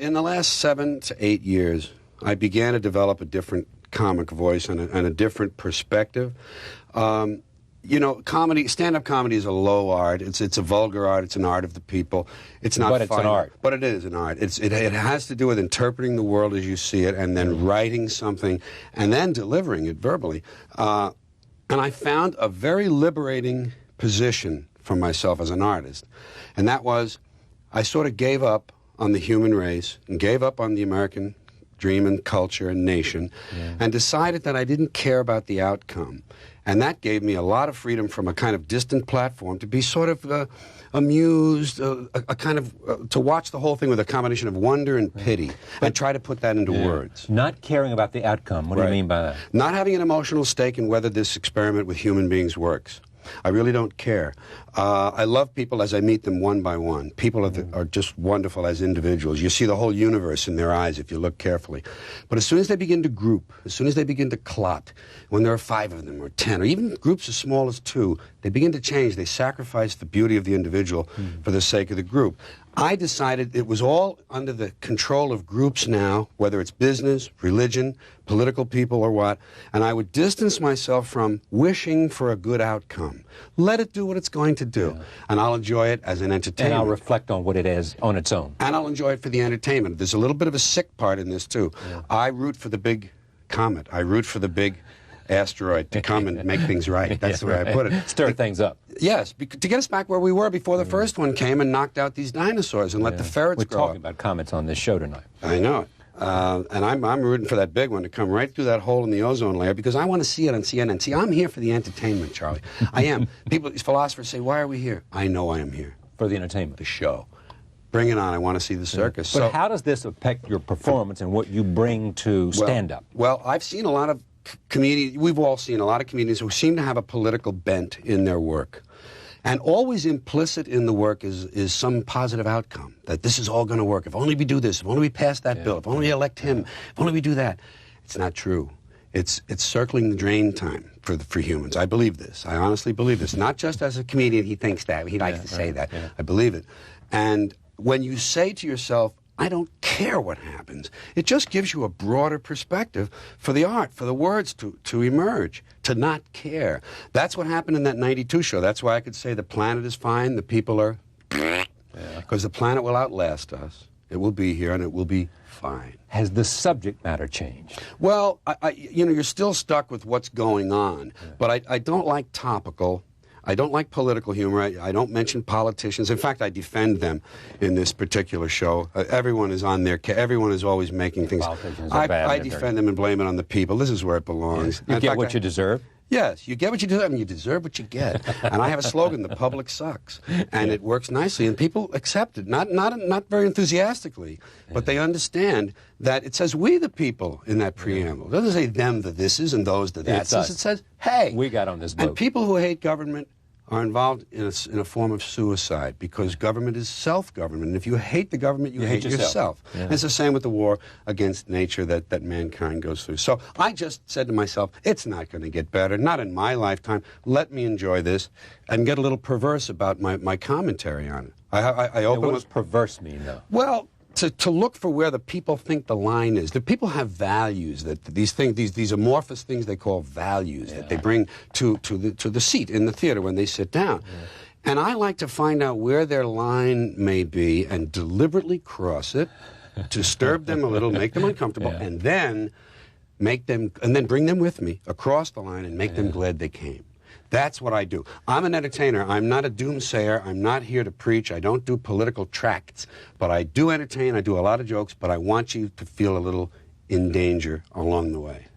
In the last 7 to 8 years, I began to develop a different comic voice and a different perspective. You know, comedy, stand-up comedy is a low art. It's a vulgar art. It's an art of the people. It's not. But it's an art. But it is an art. It has to do with interpreting the world as you see it, and then writing something, and then delivering it verbally. And I found a very liberating position for myself as an artist, and that was, I sort of gave up on the human race and gave up on the American dream and culture and nation, and decided that I didn't care about the outcome. And that gave me a lot of freedom from a kind of distant platform to be sort of amused, a kind of, to watch the whole thing with a combination of wonder and pity, and try to put that into words. Not caring about the outcome. What do you mean by that? Not having an emotional stake in whether this experiment with human beings works. I really don't care. I love people as I meet them one by one. People are just wonderful as individuals. You see the whole universe in their eyes if you look carefully. But as soon as they begin to group, as soon as they begin to clot, when there are 5 of them or 10, or even groups as small as 2, they begin to change. They sacrifice the beauty of the individual for the sake of the group. I decided it was all under the control of groups now, whether it's business, religion, political people, or what, and I would distance myself from wishing for a good outcome. Let it do what it's going to do, and I'll enjoy it as an entertainment. And I'll reflect on what it is on its own. And I'll enjoy it for the entertainment. There's a little bit of a sick part in this, too. I root for the big comet. I root for the big asteroid to come and make things right. That's the way I put it. Stir things up. Yes, to get us back where we were before the first one came and knocked out these dinosaurs and let the ferrets grow up. We're talking about comets on this show tonight. I know it. And I'm rooting for that big one to come right through that hole in the ozone layer because I want to see it on CNN. See, I'm here for the entertainment, Charlie. I am. Philosophers say, why are we here? I know I am here. For the entertainment. The show. Bring it on. I want to see the circus. But how does this affect your performance and what you bring to stand-up? Well, I've seen a lot of comedians, we've all seen a lot of comedians who seem to have a political bent in their work. And always implicit in the work is some positive outcome, that this is all going to work. If only we do this, if only we pass that bill, if only we elect him, if only we do that. It's not true. It's circling the drain time for humans. I believe this. I honestly believe this. Not just as a comedian, he thinks that. He likes to say that. I believe it. And when you say to yourself, I don't care what happens, it just gives you a broader perspective for the art, for the words to emerge, to not care. That's what happened in that 92 show. That's why I could say the planet is fine, the people are... Because the planet will outlast us. It will be here, and it will be fine. Has the subject matter changed? Well, you know, you're still stuck with what's going on, but I don't like topical... I don't like political humor. I don't mention politicians. In fact, I defend them in this particular show. Everyone is on their... Everyone is always making things... Politicians are bad. I defend them and blame it on the people. This is where it belongs. You get what you deserve? Yes, you get what you deserve, and you deserve what you get. And I have a slogan, the public sucks. And it works nicely, and people accept it. Not very enthusiastically, but they understand that it says we the people in that preamble. It doesn't say them the thises and those the that's. It says, hey. We got on this boat. And people who hate government are involved in a form of suicide because government is self-government. And if you hate the government, you hate yourself. And it's the same with the war against nature that mankind goes through. So I just said to myself, it's not going to get better, not in my lifetime. Let me enjoy this and get a little perverse about my commentary on it. I open what does perverse mean, though? Well, to look for where the people think the line is. The people have values, that these things, these amorphous things they call values, that they bring to the seat in the theater when they sit down. And I like to find out where their line may be and deliberately cross it, disturb them a little, make them uncomfortable, and then bring them with me across the line and make them glad they came. That's what I do. I'm an entertainer. I'm not a doomsayer. I'm not here to preach. I don't do political tracts. But I do entertain. I do a lot of jokes. But I want you to feel a little in danger along the way.